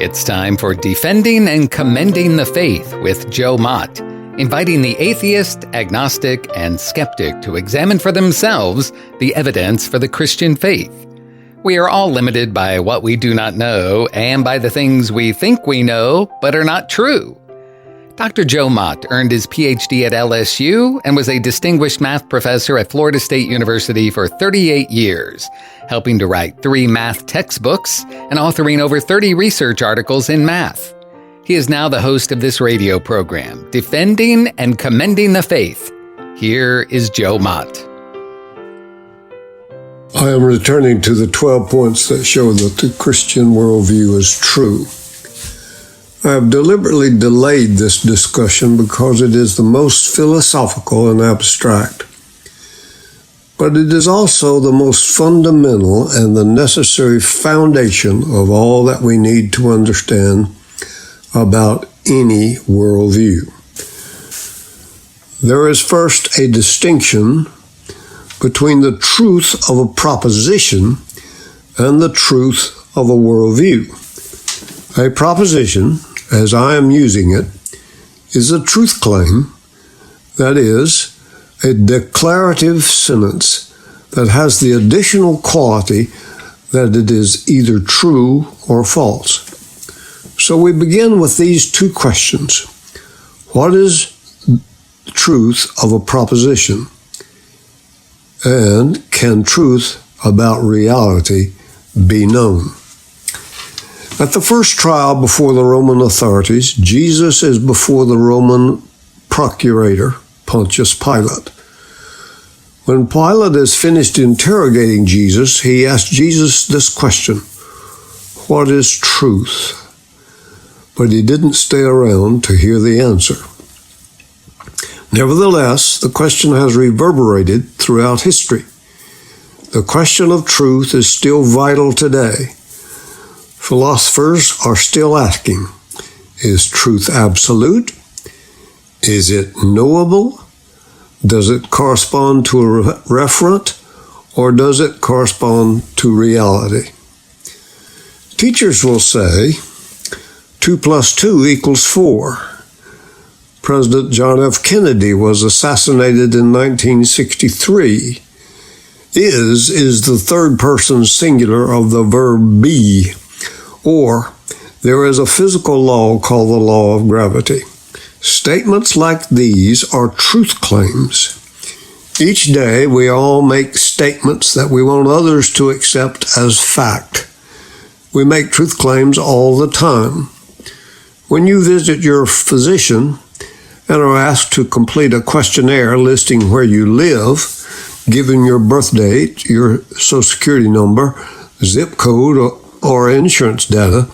It's time for Defending and Commending the Faith with Joe Mott, inviting the atheist, agnostic, and skeptic to examine for themselves the evidence for the Christian faith. We are all limited by what we do not know and by the things we think we know but are not true. Dr. Joe Mott earned his PhD at LSU and was a distinguished math professor at Florida State University for 38 years, helping to write 3 math textbooks and authoring over 30 research articles in math. He is now the host of this radio program, Defending and Commending the Faith. Here is Joe Mott. I am returning to the 12 points that show that the Christian worldview is true. I have deliberately delayed this discussion because it is the most philosophical and abstract. But it is also the most fundamental and the necessary foundation of all that we need to understand about any worldview. There is first a distinction between the truth of a proposition and the truth of a worldview. A proposition, as I am using it, is a truth claim, that is, a declarative sentence that has the additional quality that it is either true or false. So we begin with these 2 questions. What is the truth of a proposition? And can truth about reality be known? At the first trial before the Roman authorities, Jesus is before the Roman procurator, Pontius Pilate. When Pilate is finished interrogating Jesus, he asks Jesus this question: what is truth? But he didn't stay around to hear the answer. Nevertheless, the question has reverberated throughout history. The question of truth is still vital today. Philosophers are still asking, is truth absolute? Is it knowable? Does it correspond to a referent, or does it correspond to reality? Teachers will say 2 + 2 = 4. President John F. Kennedy was assassinated in 1963. Is the third person singular of the verb be, or there is a physical law called the law of gravity. Statements like these are truth claims. Each day we all make statements that we want others to accept as fact. We make truth claims all the time. When you visit your physician and are asked to complete a questionnaire listing where you live, given your birth date, your social security number, zip code, or insurance data,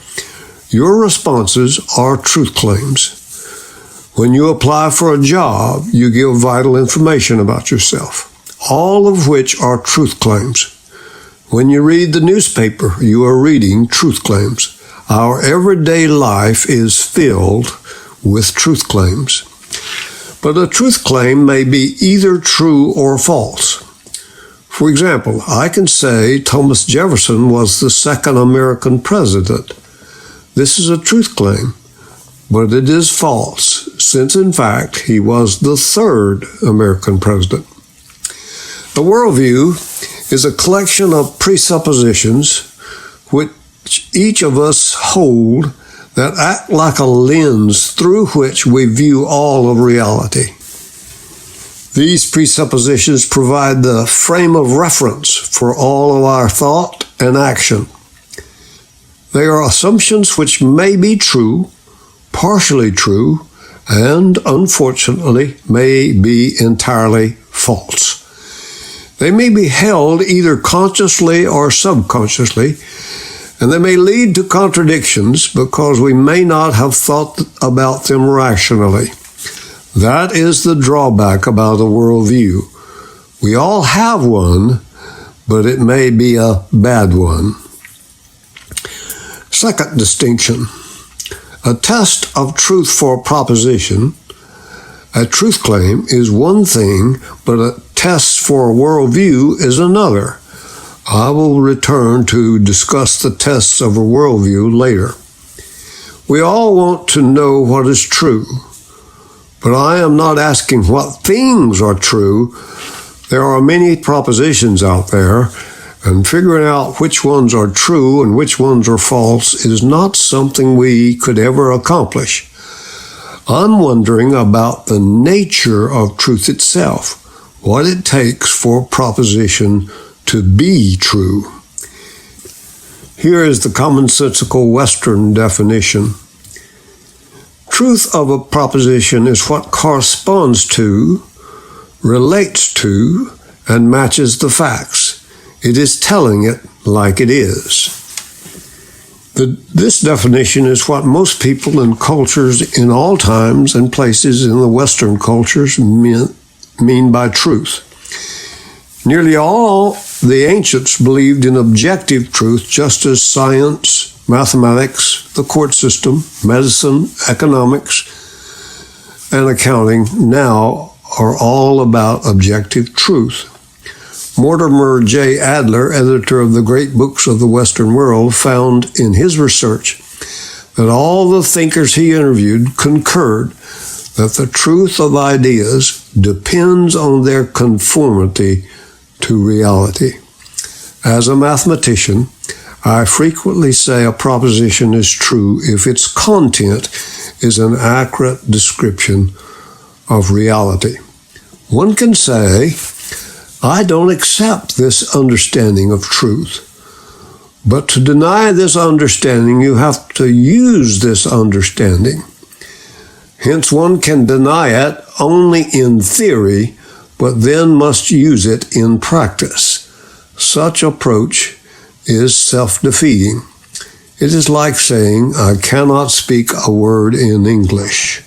your responses are truth claims. When you apply for a job, you give vital information about yourself, all of which are truth claims. When you read the newspaper, you are reading truth claims. Our everyday life is filled with truth claims. But a truth claim may be either true or false. For example, I can say Thomas Jefferson was the 2nd American president. This is a truth claim, but it is false, since in fact he was the 3rd American president. The worldview is a collection of presuppositions which each of us hold that act like a lens through which we view all of reality. These presuppositions provide the frame of reference for all of our thought and action. They are assumptions which may be true, partially true, and unfortunately may be entirely false. They may be held either consciously or subconsciously, and they may lead to contradictions because we may not have thought about them rationally. That is the drawback about a worldview. We all have one, but it may be a bad one. Second distinction. A test of truth for a proposition, a truth claim, is one thing, but a test for a worldview is another. I will return to discuss the tests of a worldview later. We all want to know what is true, but I am not asking what things are true. There are many propositions out there, and figuring out which ones are true and which ones are false is not something we could ever accomplish. I'm wondering about the nature of truth itself, what it takes for a proposition to be true. Here is the commonsensical Western definition. Truth of a proposition is what corresponds to, relates to, and matches the facts. It is telling it like it is. This definition is what most people and cultures in all times and places in the Western cultures mean by truth. Nearly all the ancients believed in objective truth, just as science, mathematics, the court system, medicine, economics, and accounting now are all about objective truth. Mortimer J. Adler, editor of the great books of the Western world, found in his research that all the thinkers he interviewed concurred that the truth of ideas depends on their conformity to reality. As a mathematician, I frequently say a proposition is true if its content is an accurate description of reality. One can say, I don't accept this understanding of truth. But to deny this understanding, you have to use this understanding. Hence, one can deny it only in theory, but then must use it in practice. Such approach is self-defeating. It is like saying, I cannot speak a word in English.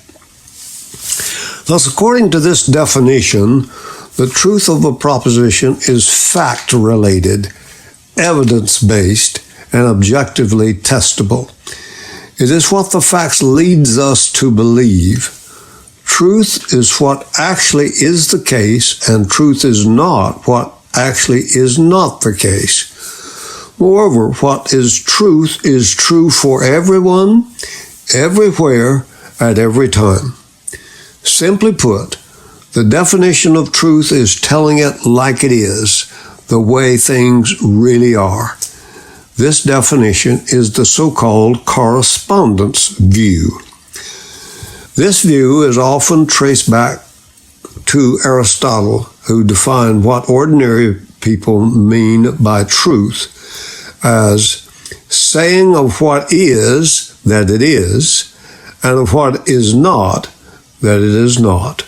Thus, according to this definition, the truth of a proposition is fact-related, evidence-based, and objectively testable. It is what the facts leads us to believe. Truth is what actually is the case, and truth is not what actually is not the case. Moreover, what is true for everyone, everywhere, at every time. Simply put, the definition of truth is telling it like it is, the way things really are. This definition is the so-called correspondence view. This view is often traced back to Aristotle, who defined what ordinary people mean by truth as saying of what is that it is, and of what is not that it is not.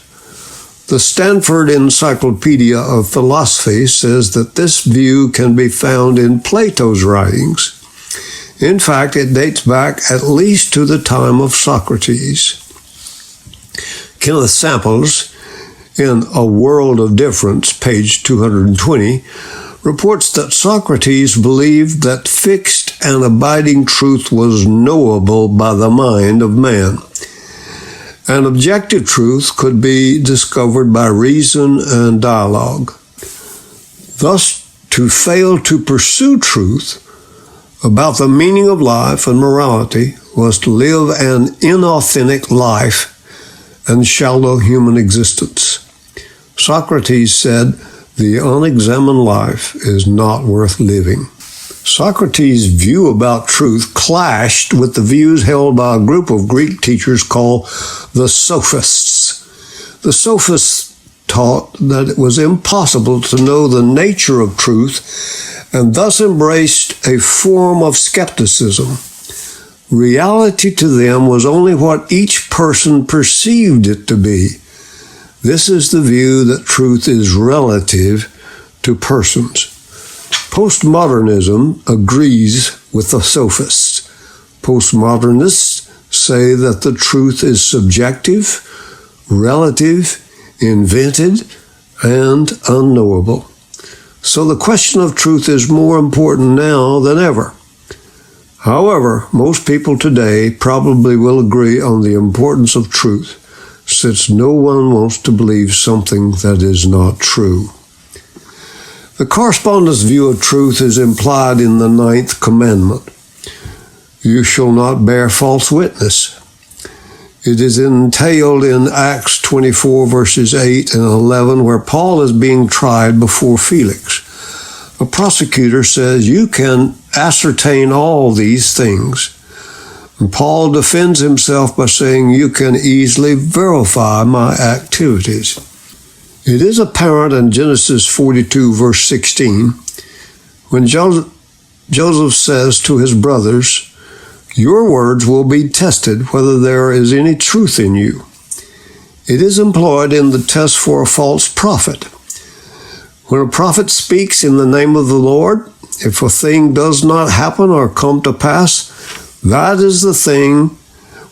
The Stanford Encyclopedia of Philosophy says that this view can be found in Plato's writings. In fact, it dates back at least to the time of Socrates. Kenneth Samples, in A World of Difference, page 220, reports that Socrates believed that fixed and abiding truth was knowable by the mind of man. And objective truth could be discovered by reason and dialogue. Thus, to fail to pursue truth about the meaning of life and morality was to live an inauthentic life and shallow human existence. Socrates said, the unexamined life is not worth living. Socrates' view about truth clashed with the views held by a group of Greek teachers called the Sophists. The Sophists taught that it was impossible to know the nature of truth and thus embraced a form of skepticism. Reality to them was only what each person perceived it to be. This is the view that truth is relative to persons. Postmodernism agrees with the Sophists. Postmodernists say that the truth is subjective, relative, invented, and unknowable. So the question of truth is more important now than ever. However, most people today probably will agree on the importance of truth, since no one wants to believe something that is not true. The correspondence view of truth is implied in the 9th commandment. You shall not bear false witness. It is entailed in Acts 24, verses 8 and 11, where Paul is being tried before Felix. A prosecutor says, you can ascertain all these things. And Paul defends himself by saying, you can easily verify my activities. It is apparent in Genesis 42, verse 16, when Joseph says to his brothers, your words will be tested whether there is any truth in you. It is employed in the test for a false prophet. When a prophet speaks in the name of the Lord, if a thing does not happen or come to pass, that is the thing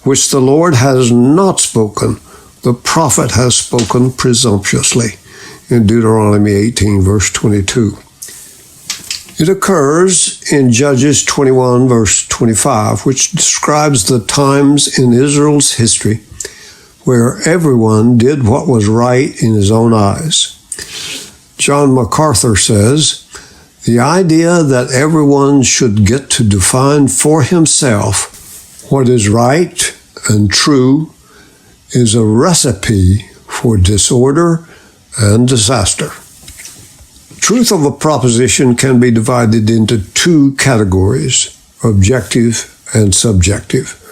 which the Lord has not spoken. The prophet has spoken presumptuously. In Deuteronomy 18, verse 22. It occurs in Judges 21, verse 25, which describes the times in Israel's history where everyone did what was right in his own eyes. John MacArthur says, the idea that everyone should get to define for himself what is right and true is a recipe for disorder and disaster. Truth of a proposition can be divided into two categories, objective and subjective.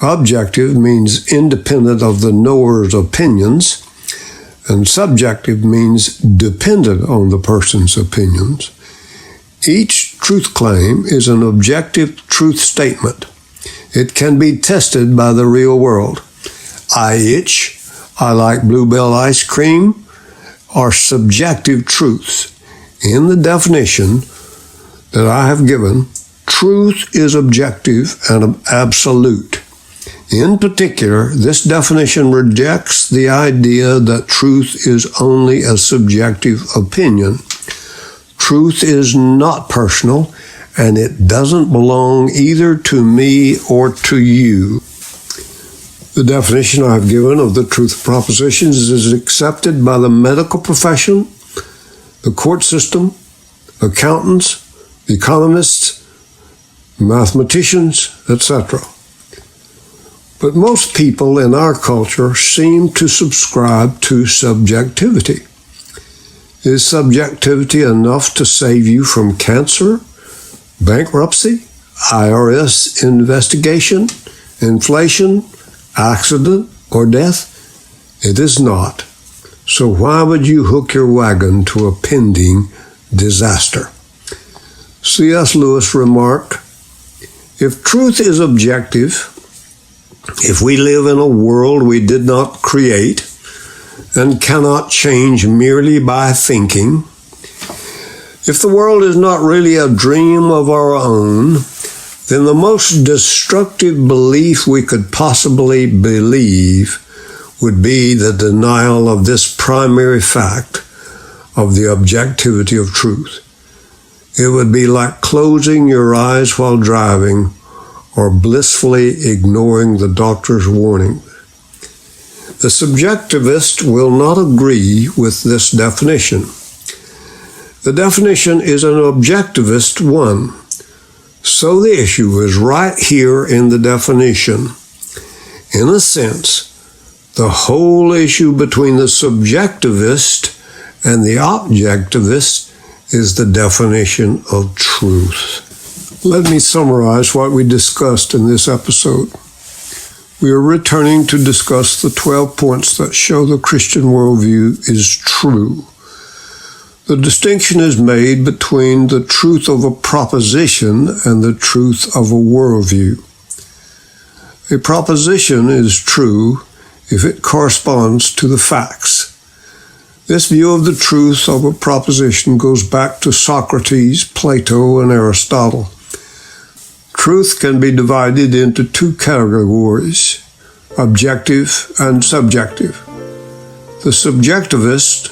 Objective means independent of the knower's opinions, and subjective means dependent on the person's opinions. Each truth claim is an objective truth statement. It can be tested by the real world. I itch, I like Bluebell ice cream, are subjective truths. In the definition that I have given, truth is objective and absolute. In particular, this definition rejects the idea that truth is only a subjective opinion. Truth is not personal, and it doesn't belong either to me or to you. The definition I've given of the truth of propositions is accepted by the medical profession, the court system, accountants, economists, mathematicians, etc. But most people in our culture seem to subscribe to subjectivity. Is subjectivity enough to save you from cancer, bankruptcy, IRS investigation, inflation, accident, or death? It is not. So why would you hook your wagon to a pending disaster? C.S. Lewis remarked, if truth is objective, if we live in a world we did not create and cannot change merely by thinking, if the world is not really a dream of our own, then the most destructive belief we could possibly believe would be the denial of this primary fact of the objectivity of truth. It would be like closing your eyes while driving or blissfully ignoring the doctor's warning. The subjectivist will not agree with this definition. The definition is an objectivist one. So the issue is right here in the definition. In a sense, the whole issue between the subjectivist and the objectivist is the definition of truth. Let me summarize what we discussed in this episode. We are returning to discuss the 12 points that show the Christian worldview is true. The distinction is made between the truth of a proposition and the truth of a worldview. A proposition is true if it corresponds to the facts. This view of the truth of a proposition goes back to Socrates, Plato, and Aristotle. Truth can be divided into two categories, objective and subjective. The subjectivist,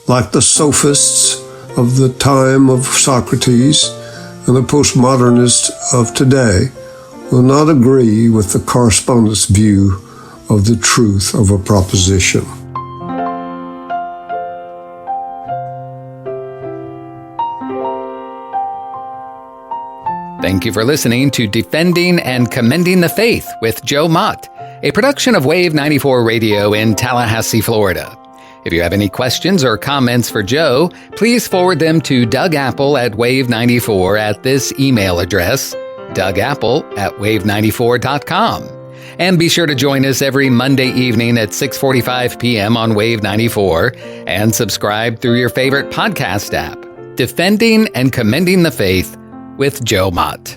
like the sophists of the time of Socrates and the postmodernists of today, will not agree with the correspondence view of the truth of a proposition. Thank you for listening to Defending and Commending the Faith with Joe Mott, a production of Wave 94 Radio in Tallahassee, Florida. If you have any questions or comments for Joe, please forward them to Doug Apple at Wave94 at this email address, dougapple@wave94.com. And be sure to join us every Monday evening at 6:45 p.m. on Wave 94 and subscribe through your favorite podcast app. Defending and Commending the Faith with Joe Mott.